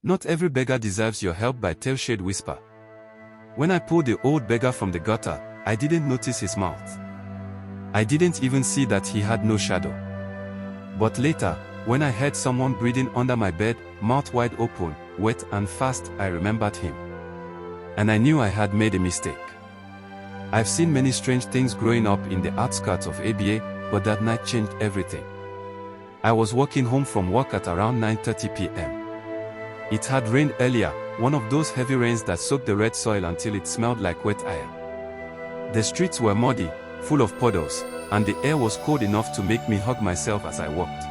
Not every beggar deserves your help by Taleshade Whisper. When I pulled the old beggar from the gutter, I didn't notice his mouth. I didn't even see that he had no shadow. But later, when I heard someone breathing under my bed, mouth wide open, wet and fast, I remembered him. And I knew I had made a mistake. I've seen many strange things growing up in the outskirts of ABA, but that night changed everything. I was walking home from work at around 9:30 p.m. It had rained earlier, one of those heavy rains that soaked the red soil until it smelled like wet iron. The streets were muddy, full of puddles, and the air was cold enough to make me hug myself as I walked.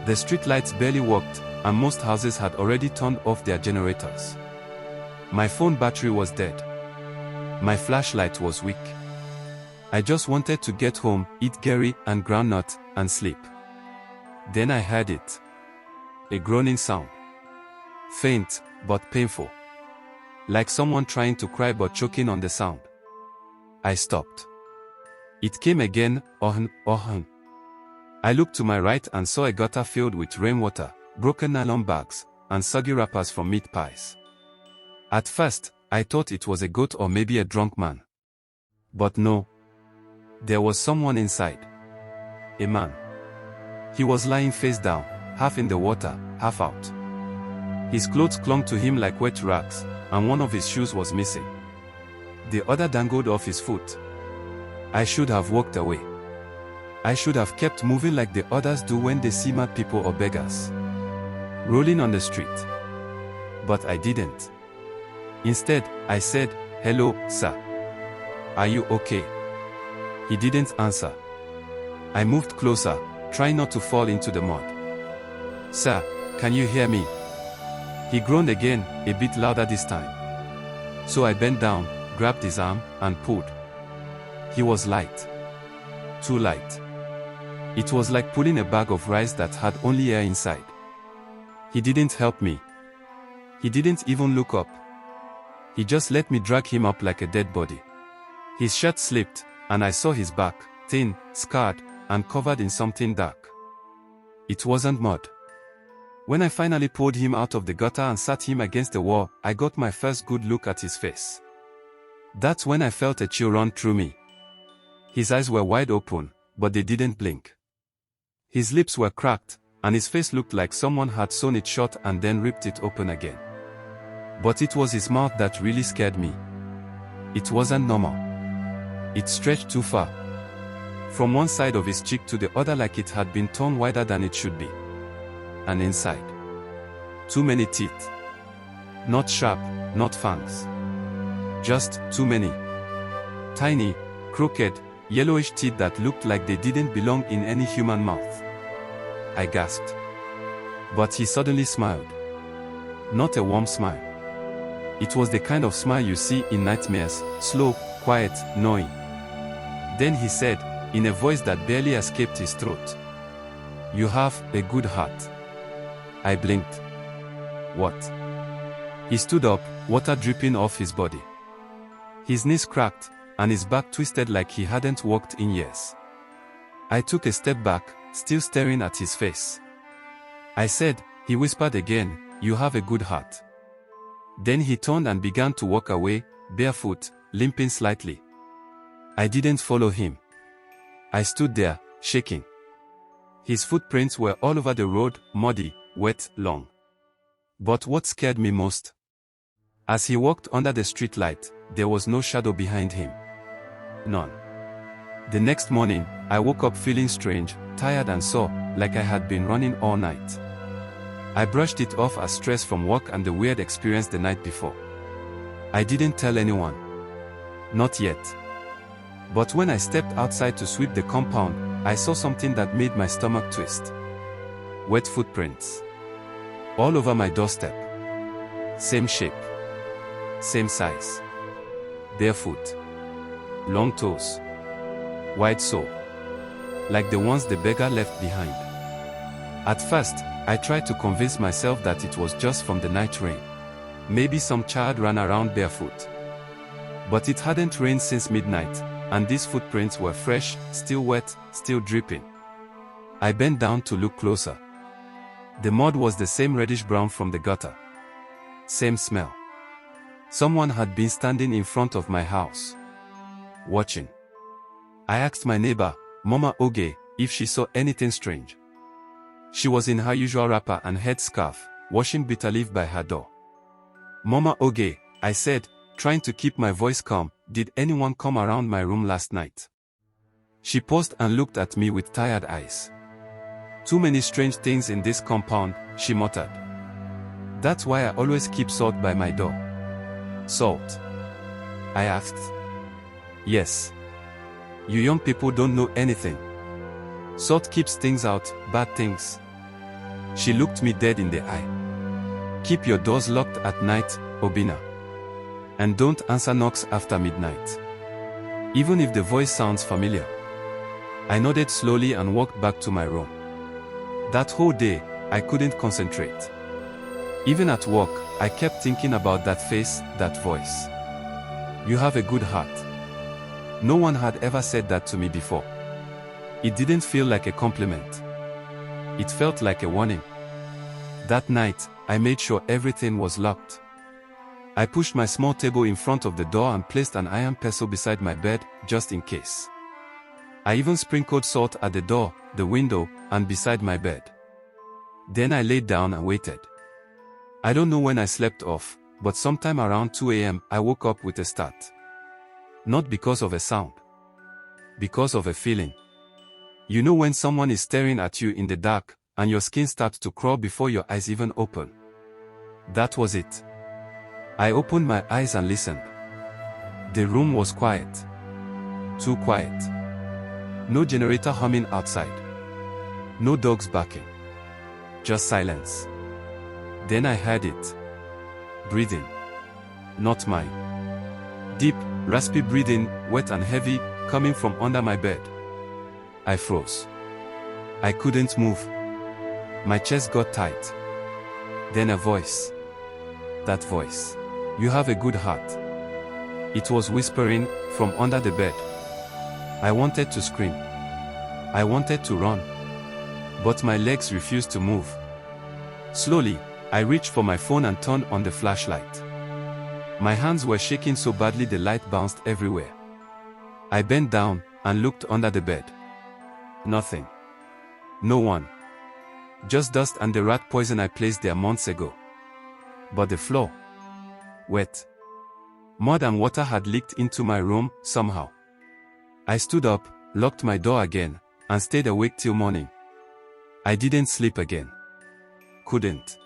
The street lights barely worked, and most houses had already turned off their generators. My phone battery was dead. My flashlight was weak. I just wanted to get home, eat Gary and groundnut, and sleep. Then I heard it. A groaning sound. Faint, but painful. Like someone trying to cry but choking on the sound. I stopped. It came again, oh-hun, oh-hun. I looked to my right and saw a gutter filled with rainwater, broken nylon bags, and soggy wrappers from meat pies. At first, I thought it was a goat or maybe a drunk man. But no. There was someone inside. A man. He was lying face down, half in the water, half out. His clothes clung to him like wet rags, and one of his shoes was missing. The other dangled off his foot. I should have walked away. I should have kept moving like the others do when they see mad people or beggars rolling on the street. But I didn't. Instead, I said, "Hello, sir. Are you okay?" He didn't answer. I moved closer, trying not to fall into the mud. "Sir, can you hear me?" He groaned again, a bit louder this time. So I bent down, grabbed his arm, and pulled. He was light. Too light. It was like pulling a bag of rice that had only air inside. He didn't help me. He didn't even look up. He just let me drag him up like a dead body. His shirt slipped, and I saw his back, thin, scarred, and covered in something dark. It wasn't mud. When I finally pulled him out of the gutter and sat him against the wall, I got my first good look at his face. That's when I felt a chill run through me. His eyes were wide open, but they didn't blink. His lips were cracked, and his face looked like someone had sewn it shut and then ripped it open again. But it was his mouth that really scared me. It wasn't normal. It stretched too far. From one side of his cheek to the other like it had been torn wider than it should be. And inside. Too many teeth. Not sharp, not fangs. Just too many. Tiny, crooked, yellowish teeth that looked like they didn't belong in any human mouth. I gasped. But he suddenly smiled. Not a warm smile. It was the kind of smile you see in nightmares, slow, quiet, knowing. Then he said, in a voice that barely escaped his throat, "You have a good heart." I blinked. What? He stood up, water dripping off his body. His knees cracked, and his back twisted like he hadn't walked in years. I took a step back, still staring at his face. I said, he whispered again, "You have a good heart." Then he turned and began to walk away, barefoot, limping slightly. I didn't follow him. I stood there, shaking. His footprints were all over the road, muddy, wet, long. But what scared me most? As he walked under the streetlight, there was no shadow behind him. None. The next morning, I woke up feeling strange, tired and sore, like I had been running all night. I brushed it off as stress from work and the weird experience the night before. I didn't tell anyone. Not yet. But when I stepped outside to sweep the compound, I saw something that made my stomach twist. Wet footprints. All over my doorstep. Same shape. Same size. Barefoot. Long toes. Wide sole. Like the ones the beggar left behind. At first, I tried to convince myself that it was just from the night rain. Maybe some child ran around barefoot. But it hadn't rained since midnight, and these footprints were fresh, still wet, still dripping. I bent down to look closer. The mud was the same reddish-brown from the gutter. Same smell. Someone had been standing in front of my house. Watching. I asked my neighbor, Mama Oge, if she saw anything strange. She was in her usual wrapper and headscarf, washing bitter leaf by her door. Mama Oge, I said, trying to keep my voice calm, did anyone come around my room last night? She paused and looked at me with tired eyes. Too many strange things in this compound, she muttered. That's why I always keep salt by my door. Salt? I asked. Yes. You young people don't know anything. Salt keeps things out, bad things. She looked me dead in the eye. Keep your doors locked at night, Obina. And don't answer knocks after midnight. Even if the voice sounds familiar. I nodded slowly and walked back to my room. That whole day, I couldn't concentrate. Even at work, I kept thinking about that face, that voice. You have a good heart. No one had ever said that to me before. It didn't feel like a compliment. It felt like a warning. That night, I made sure everything was locked. I pushed my small table in front of the door and placed an iron pestle beside my bed, just in case. I even sprinkled salt at the door, the window, and beside my bed. Then I laid down and waited. I don't know when I slept off, but sometime around 2 a.m. I woke up with a start. Not because of a sound. Because of a feeling. You know when someone is staring at you in the dark, and your skin starts to crawl before your eyes even open. That was it. I opened my eyes and listened. The room was quiet. Too quiet. No generator humming outside. No dogs barking. Just silence. Then I heard it. Breathing. Not mine. Deep, raspy breathing, wet and heavy, coming from under my bed. I froze. I couldn't move. My chest got tight. Then a voice. That voice. You have a good heart. It was whispering from under the bed. I wanted to scream. I wanted to run. But my legs refused to move. Slowly, I reached for my phone and turned on the flashlight. My hands were shaking so badly the light bounced everywhere. I bent down and looked under the bed. Nothing. No one. Just dust and the rat poison I placed there months ago. But the floor. Wet. Mud and water had leaked into my room, somehow. I stood up, locked my door again, and stayed awake till morning. I didn't sleep again. Couldn't.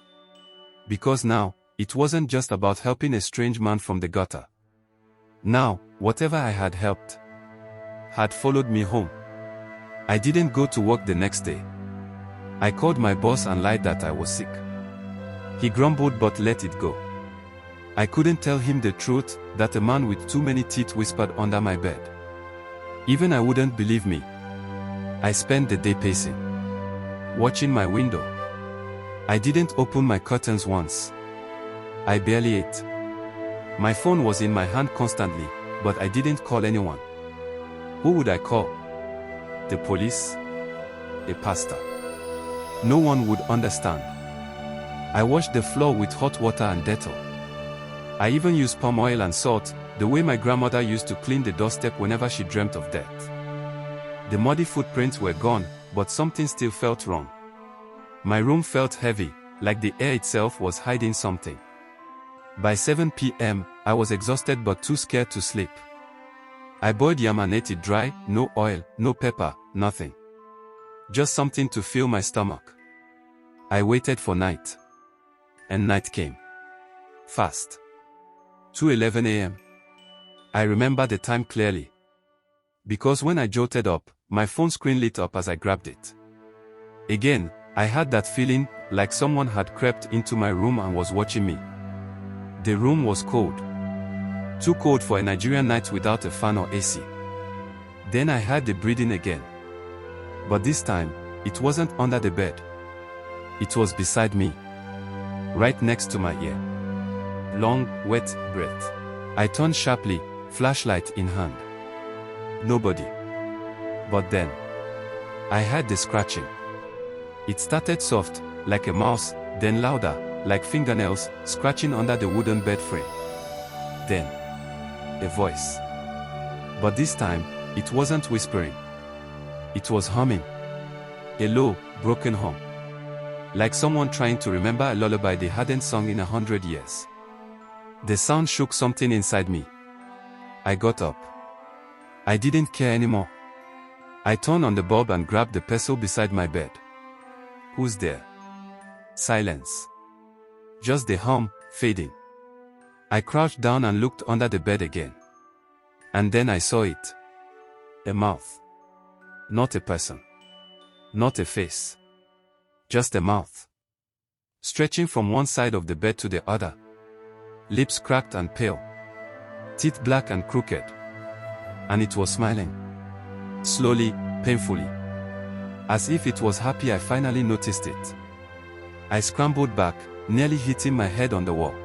Because now, it wasn't just about helping a strange man from the gutter. Now, whatever I had helped had followed me home. I didn't go to work the next day. I called my boss and lied that I was sick. He grumbled but let it go. I couldn't tell him the truth, that a man with too many teeth whispered under my bed. Even I wouldn't believe me. I spent the day pacing. Watching my window. I didn't open my curtains once. I barely ate. My phone was in my hand constantly, but I didn't call anyone. Who would I call? The police? A pastor? No one would understand. I washed the floor with hot water and Dettol. I even used palm oil and salt, the way my grandmother used to clean the doorstep whenever she dreamt of death. The muddy footprints were gone, but something still felt wrong. My room felt heavy, like the air itself was hiding something. By 7 p.m., I was exhausted but too scared to sleep. I boiled yam and ate it dry, no oil, no pepper, nothing. Just something to fill my stomach. I waited for night. And night came. Fast. 2:11 a.m. I remember the time clearly. Because when I jolted up, my phone screen lit up as I grabbed it. Again, I had that feeling, like someone had crept into my room and was watching me. The room was cold. Too cold for a Nigerian night without a fan or AC. Then I heard the breathing again. But this time, it wasn't under the bed. It was beside me. Right next to my ear. Long, wet breath. I turned sharply, flashlight in hand. Nobody. But then, I heard the scratching. It started soft, like a mouse, then louder, like fingernails, scratching under the wooden bed frame. Then, a voice. But this time, it wasn't whispering. It was humming. A low, broken hum. Like someone trying to remember a lullaby they hadn't sung in 100 years. The sound shook something inside me. I got up. I didn't care anymore. I turned on the bulb and grabbed the pestle beside my bed. Who's there? Silence. Just the hum, fading. I crouched down and looked under the bed again. And then I saw it. A mouth. Not a person. Not a face. Just a mouth. Stretching from one side of the bed to the other. Lips cracked and pale. Teeth black and crooked. And it was smiling. Slowly, painfully. As if it was happy I finally noticed it. I scrambled back, nearly hitting my head on the wall.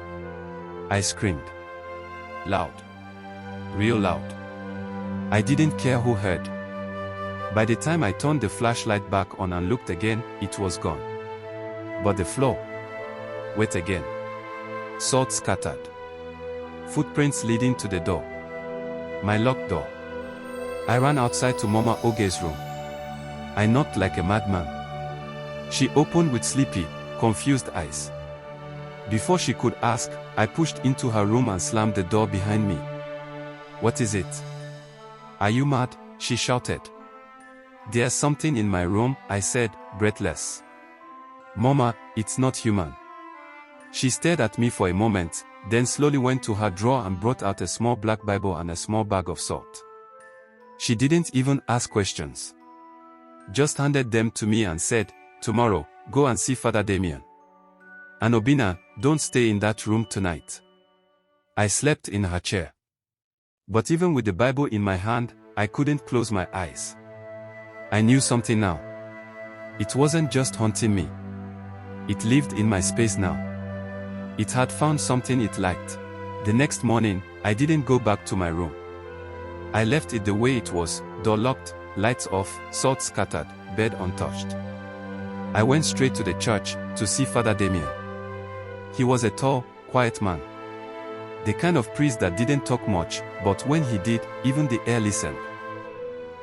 I screamed. Loud. Real loud. I didn't care who heard. By the time I turned the flashlight back on and looked again, it was gone. But the floor. Wet again. Salt scattered. Footprints leading to the door. My locked door. I ran outside to Mama Oge's room. I knocked like a madman. She opened with sleepy, confused eyes. Before she could ask, I pushed into her room and slammed the door behind me. What is it? Are you mad? She shouted. There's something in my room, I said, breathless. Mama, it's not human. She stared at me for a moment, then slowly went to her drawer and brought out a small black Bible and a small bag of salt. She didn't even ask questions. Just handed them to me and said, tomorrow, go and see Father Damien. And Obina, don't stay in that room tonight. I slept in her chair. But even with the Bible in my hand, I couldn't close my eyes. I knew something now. It wasn't just haunting me. It lived in my space now. It had found something it liked. The next morning, I didn't go back to my room. I left it the way it was, door locked, lights off, salt scattered, bed untouched. I went straight to the church, to see Father Damien. He was a tall, quiet man. The kind of priest that didn't talk much, but when he did, even the air listened.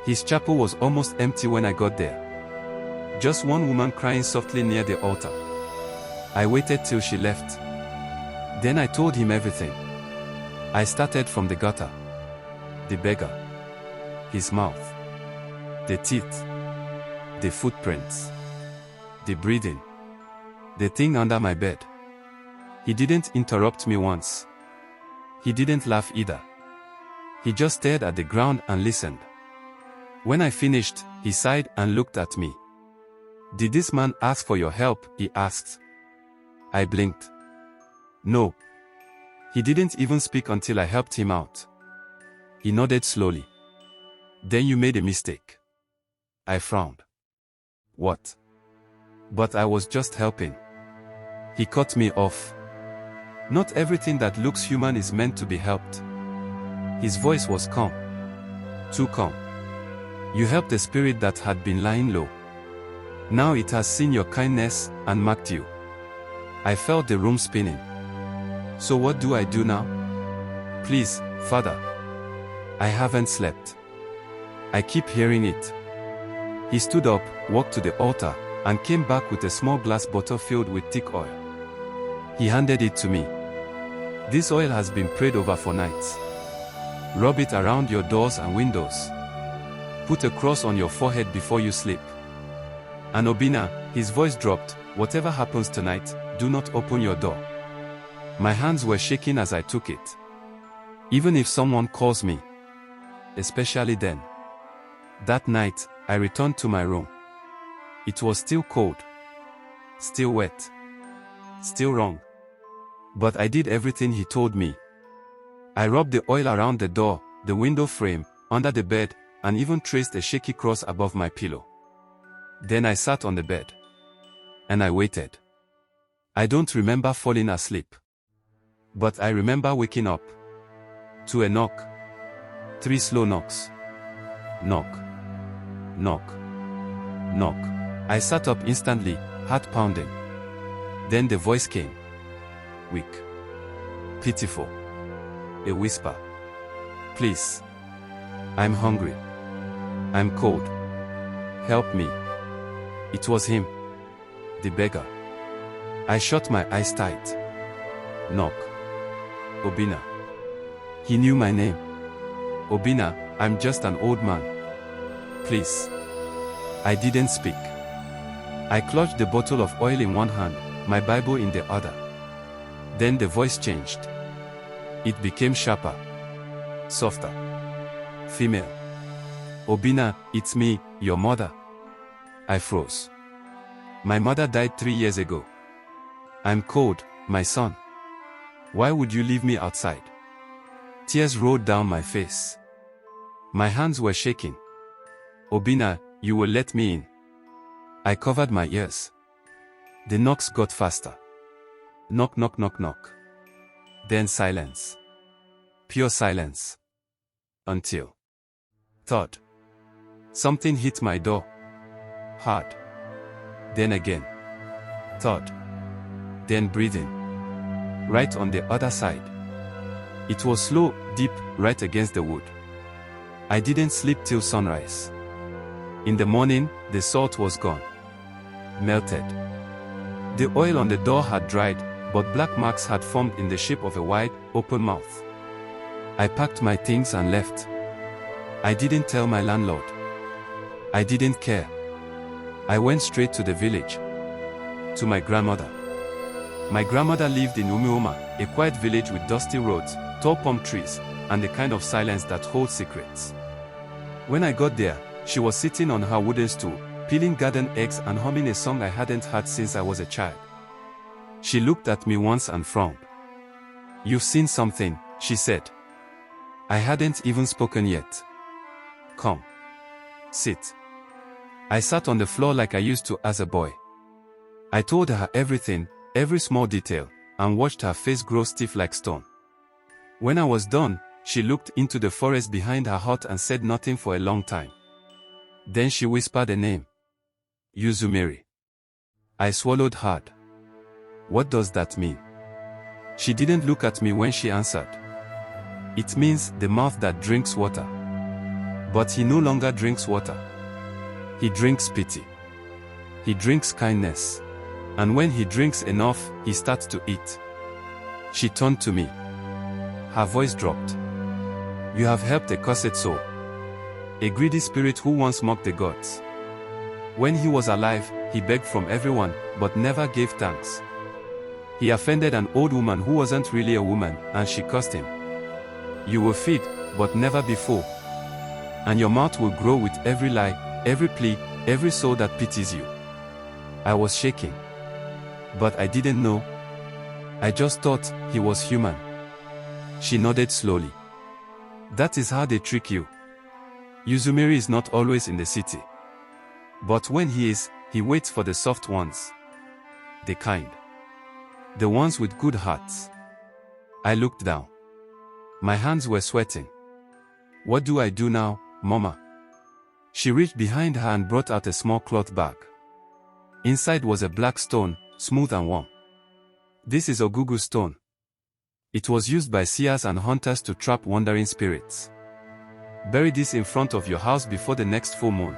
His chapel was almost empty when I got there. Just one woman crying softly near the altar. I waited till she left. Then I told him everything. I started from the gutter. The beggar. His mouth. The teeth. The footprints. The breathing. The thing under my bed. He didn't interrupt me once. He didn't laugh either. He just stared at the ground and listened. When I finished, he sighed and looked at me. Did this man ask for your help? He asked. I blinked. No. He didn't even speak until I helped him out. He nodded slowly. Then you made a mistake. I frowned. What? But I was just helping. He cut me off. Not everything that looks human is meant to be helped. His voice was calm. Too calm. You helped a spirit that had been lying low. Now it has seen your kindness and marked you. I felt the room spinning. So what do I do now? Please, Father. I haven't slept. I keep hearing it. He stood up, walked to the altar, and came back with a small glass bottle filled with thick oil. He handed it to me. This oil has been prayed over for nights. Rub it around your doors and windows. Put a cross on your forehead before you sleep. And Obina, his voice dropped, whatever happens tonight, do not open your door. My hands were shaking as I took it. Even if someone calls me. Especially then. That night, I returned to my room. It was still cold. Still wet. Still wrong. But I did everything he told me. I rubbed the oil around the door, the window frame, under the bed, and even traced a shaky cross above my pillow. Then I sat on the bed. And I waited. I don't remember falling asleep. But I remember waking up. To a knock. 3 slow knocks. Knock. Knock. Knock. I sat up instantly, heart pounding. Then the voice came. weak, pitiful. A whisper. Please. I'm hungry. I'm cold. Help me. It was him. The beggar. I shut my eyes tight. Knock. Obina. He knew my name. Obina, I'm just an old man. Please. I didn't speak. I clutched the bottle of oil in one hand, my Bible in the other. Then the voice changed. It became sharper. Softer. Female. Obina, it's me, your mother. I froze. My mother died 3 years ago. I'm cold, my son. Why would you leave me outside? Tears rolled down my face. My hands were shaking. Obina, you will let me in. I covered my ears. The knocks got faster. Knock, knock, knock, knock. Then silence. Pure silence. Until. Thud. Something hit my door. Hard. Then again. Thud. Then breathing. Right on the other side. It was slow, deep, right against the wood. I didn't sleep till sunrise. In the morning, the salt was gone. Melted. The oil on the door had dried, but black marks had formed in the shape of a wide, open mouth. I packed my things and left. I didn't tell my landlord. I didn't care. I went straight to the village. To my grandmother. My grandmother lived in Umuoma, a quiet village with dusty roads, tall palm trees, and the kind of silence that holds secrets. When I got there, she was sitting on her wooden stool, peeling garden eggs and humming a song I hadn't heard since I was a child. She looked at me once and frowned. "You've seen something," she said. I hadn't even spoken yet. "Come. Sit." I sat on the floor like I used to as a boy. I told her everything, every small detail, and watched her face grow stiff like stone. When I was done, she looked into the forest behind her hut and said nothing for a long time. Then she whispered a name. Yuzumeri. I swallowed hard. What does that mean? She didn't look at me when she answered. It means the mouth that drinks water. But he no longer drinks water. He drinks pity. He drinks kindness. And when he drinks enough, he starts to eat. She turned to me. Her voice dropped. You have helped a cursed soul. A greedy spirit who once mocked the gods. When he was alive, he begged from everyone, but never gave thanks. He offended an old woman who wasn't really a woman, and she cursed him. You will feed, but never be full. And your mouth will grow with every lie, every plea, every soul that pities you. I was shaking. But I didn't know. I just thought he was human. She nodded slowly. That is how they trick you. Yuzumeri is not always in the city. But when he is, he waits for the soft ones. The kind. The ones with good hearts. I looked down. My hands were sweating. What do I do now, Mama? She reached behind her and brought out a small cloth bag. Inside was a black stone, smooth and warm. This is Ogugu stone. It was used by seers and hunters to trap wandering spirits. Bury this in front of your house before the next full moon.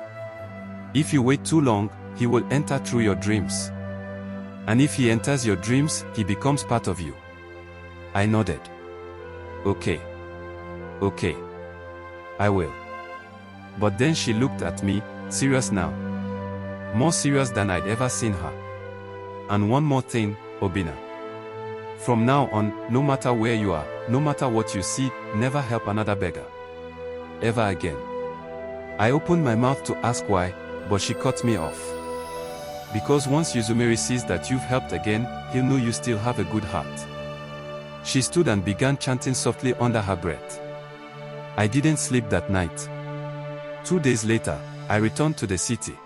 If you wait too long, he will enter through your dreams. And if he enters your dreams, he becomes part of you. I nodded. Okay. Okay. I will. But then she looked at me, serious now. More serious than I'd ever seen her. And one more thing, Obina. From now on, no matter where you are, no matter what you see, never help another beggar. Ever again. I opened my mouth to ask why, but she cut me off. Because once Yuzumeri sees that you've helped again, he'll know you still have a good heart. She stood and began chanting softly under her breath. I didn't sleep that night. 2 days later, I returned to the city.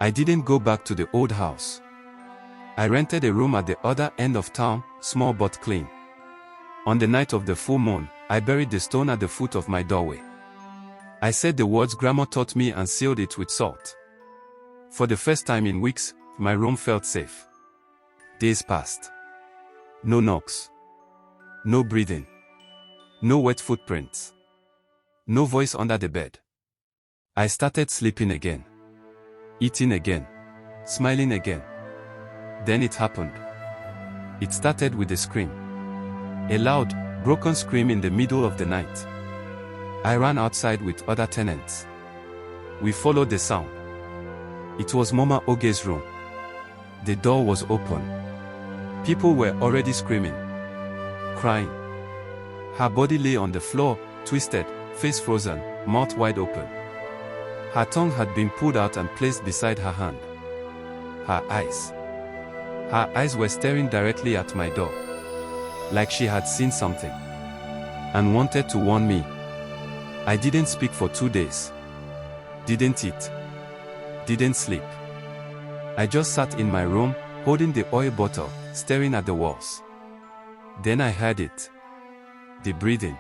I didn't go back to the old house. I rented a room at the other end of town, small but clean. On the night of the full moon, I buried the stone at the foot of my doorway. I said the words Grandma taught me and sealed it with salt. For the first time in weeks, my room felt safe. Days passed. No knocks. No breathing. No wet footprints. No voice under the bed. I started sleeping again. Eating again. Smiling again. Then it happened. It started with a scream. A loud, broken scream in the middle of the night. I ran outside with other tenants. We followed the sound. It was Mama Oge's room. The door was open. People were already screaming. Crying. Her body lay on the floor, twisted, face frozen, mouth wide open. Her tongue had been pulled out and placed beside her hand. Her eyes were staring directly at my door. Like she had seen something. And wanted to warn me. I didn't speak for 2 days. Didn't eat. Didn't sleep. I just sat in my room, holding the oil bottle, staring at the walls. Then I heard it. The breathing.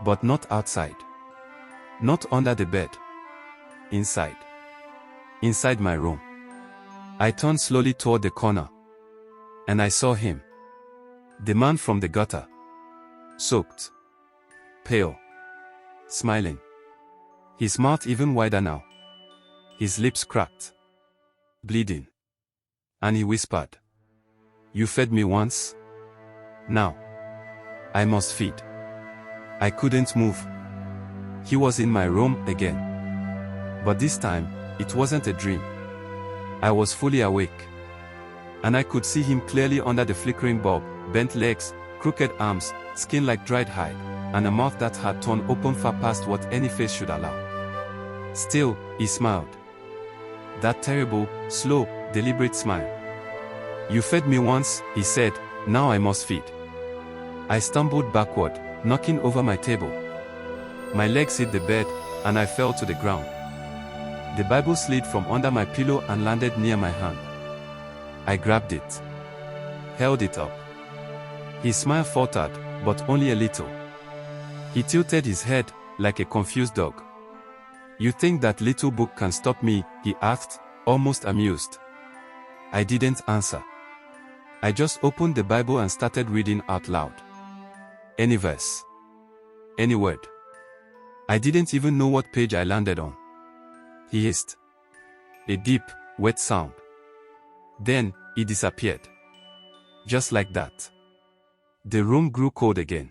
But not outside. Not under the bed. Inside. Inside my room. I turned slowly toward the corner. And I saw him. The man from the gutter. Soaked. Pale. Smiling. His mouth even wider now. His lips cracked. Bleeding. And he whispered. You fed me once? Now. I must feed. I couldn't move. He was in my room again. But this time, it wasn't a dream. I was fully awake. And I could see him clearly under the flickering bulb, bent legs, crooked arms, skin like dried hide, and a mouth that had torn open far past what any face should allow. Still, he smiled. That terrible, slow, deliberate smile. You fed me once, he said, now I must feed. I stumbled backward, knocking over my table. My legs hit the bed, and I fell to the ground. The Bible slid from under my pillow and landed near my hand. I grabbed it. Held it up. His smile faltered, but only a little. He tilted his head, like a confused dog. You think that little book can stop me? He asked, almost amused. I didn't answer. I just opened the Bible and started reading out loud. Any verse. Any word. I didn't even know what page I landed on. He hissed. A deep, wet sound. Then, he disappeared. Just like that. The room grew cold again.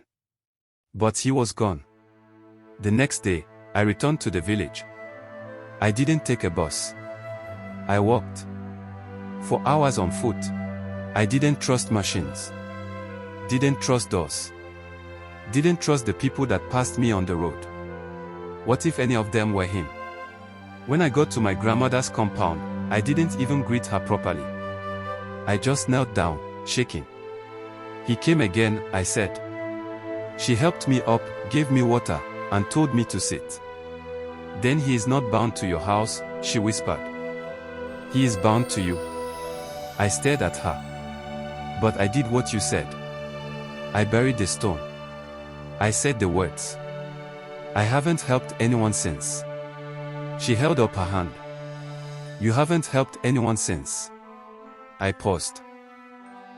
But he was gone. The next day, I returned to the village. I didn't take a bus. I walked. For hours on foot. I didn't trust machines. Didn't trust doors. Didn't trust the people that passed me on the road. What if any of them were him? When I got to my grandmother's compound, I didn't even greet her properly. I just knelt down, shaking. He came again, I said. She helped me up, gave me water, and told me to sit. Then he is not bound to your house, she whispered. He is bound to you. I stared at her. But I did what you said. I buried the stone. I said the words. I haven't helped anyone since. She held up her hand. You haven't helped anyone since. I paused.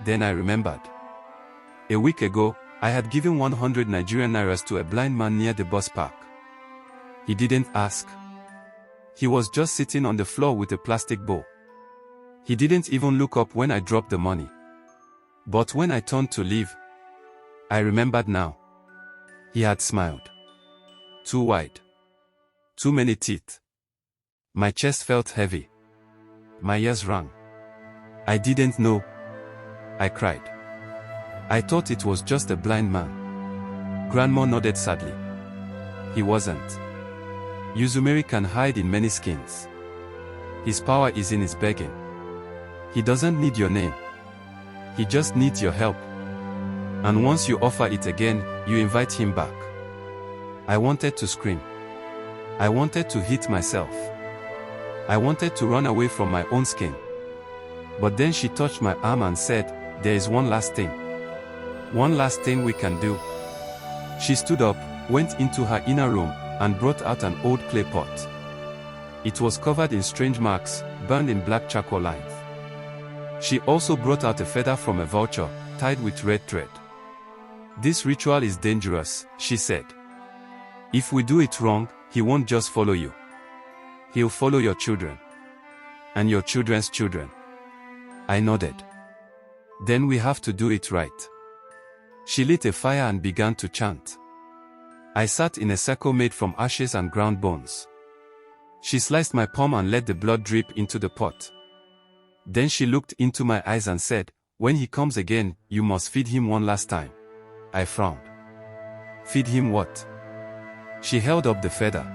Then I remembered. A week ago, I had given 100 Nigerian nairas to a blind man near the bus park. He didn't ask. He was just sitting on the floor with a plastic bowl. He didn't even look up when I dropped the money. But when I turned to leave, I remembered now. He had smiled. Too wide. Too many teeth. My chest felt heavy. My ears rang. I didn't know. I cried. I thought it was just a blind man. Grandma nodded sadly. He wasn't. Uzumeri can hide in many skins. His power is in his begging. He doesn't need your name. He just needs your help. And once you offer it again, you invite him back. I wanted to scream. I wanted to hit myself. I wanted to run away from my own skin. But then she touched my arm and said, there is one last thing. One last thing we can do. She stood up, went into her inner room, and brought out an old clay pot. It was covered in strange marks, burned in black charcoal lines. She also brought out a feather from a vulture, tied with red thread. This ritual is dangerous, she said. If we do it wrong, he won't just follow you. He'll follow your children. And your children's children. I nodded. Then we have to do it right. She lit a fire and began to chant. I sat in a circle made from ashes and ground bones. She sliced my palm and let the blood drip into the pot. Then she looked into my eyes and said, "When he comes again, you must feed him one last time." I frowned. Feed him what? She held up the feather.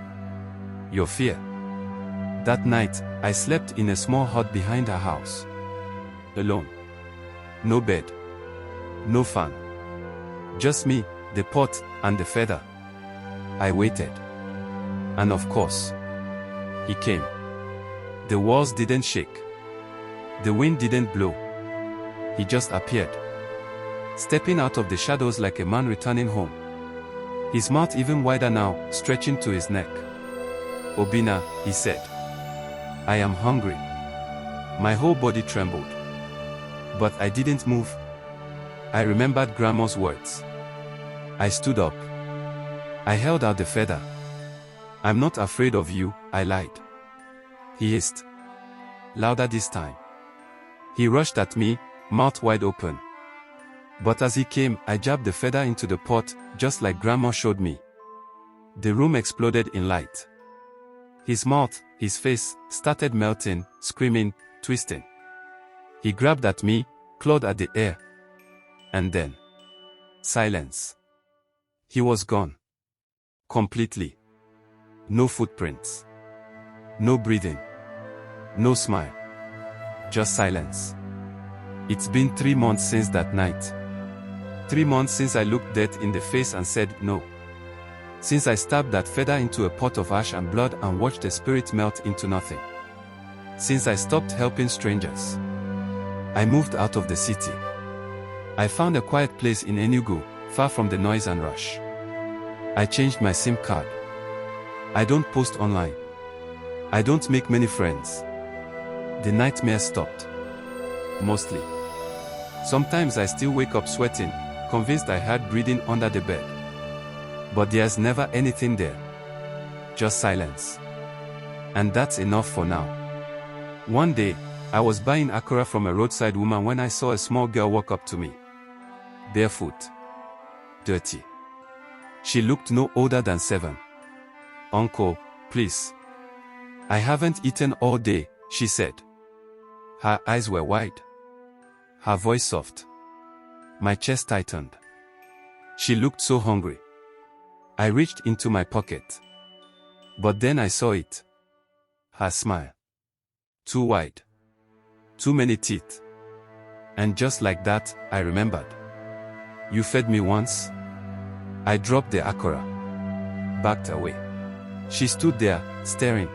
Your fear. That night, I slept in a small hut behind her house. Alone. No bed. No fan. Just me, the pot, and the feather. I waited. And of course, he came. The walls didn't shake. The wind didn't blow. He just appeared. Stepping out of the shadows like a man returning home. His mouth even wider now, stretching to his neck. "Obina," he said. "I am hungry." My whole body trembled. But I didn't move. I remembered Grandma's words. I stood up. I held out the feather. "I'm not afraid of you," I lied. He hissed. Louder this time. He rushed at me, mouth wide open. But as he came, I jabbed the feather into the pot, just like Grandma showed me. The room exploded in light. His mouth, his face, started melting, screaming, twisting. He grabbed at me, clawed at the air. And then, silence. He was gone. Completely. No footprints. No breathing. No smile. Just silence. It's been 3 months since that night. 3 months since I looked death in the face and said no. Since I stabbed that feather into a pot of ash and blood and watched the spirit melt into nothing. Since I stopped helping strangers. I moved out of the city. I found a quiet place in Enugu, far from the noise and rush. I changed my SIM card. I don't post online. I don't make many friends. The nightmare stopped. Mostly. Sometimes I still wake up sweating, convinced I heard breathing under the bed. But there's never anything there. Just silence. And that's enough for now. One day, I was buying akara from a roadside woman when I saw a small girl walk up to me. Barefoot. Dirty. She looked no older than 7. "Uncle, please. I haven't eaten all day," she said. Her eyes were wide. Her voice soft. My chest tightened. She looked so hungry. I reached into my pocket. But then I saw it. Her smile. Too wide. Too many teeth. And just like that, I remembered. "You fed me once?" I dropped the akara. Backed away. She stood there, staring.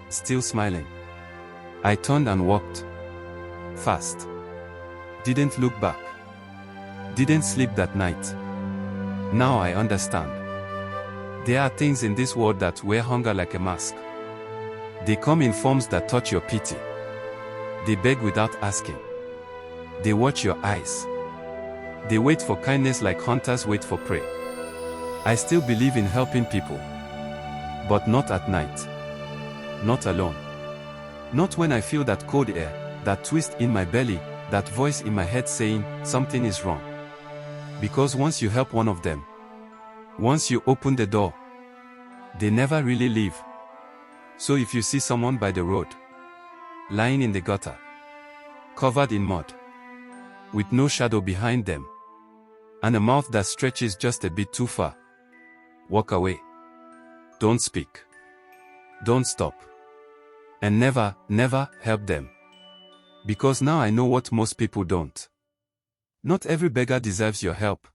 Still smiling. I turned and walked. Fast. Didn't look back. Didn't sleep that night. Now I understand. There are things in this world that wear hunger like a mask. They come in forms that touch your pity. They beg without asking. They watch your eyes. They wait for kindness like hunters wait for prey. I still believe in helping people. But not at night. Not alone. Not when I feel that cold air, that twist in my belly, that voice in my head saying, something is wrong. Because once you help one of them, once you open the door, they never really leave. So if you see someone by the road, lying in the gutter, covered in mud, with no shadow behind them, and a mouth that stretches just a bit too far, walk away. Don't speak. Don't stop. And never, never help them. Because now I know what most people don't. Not every beggar deserves your help.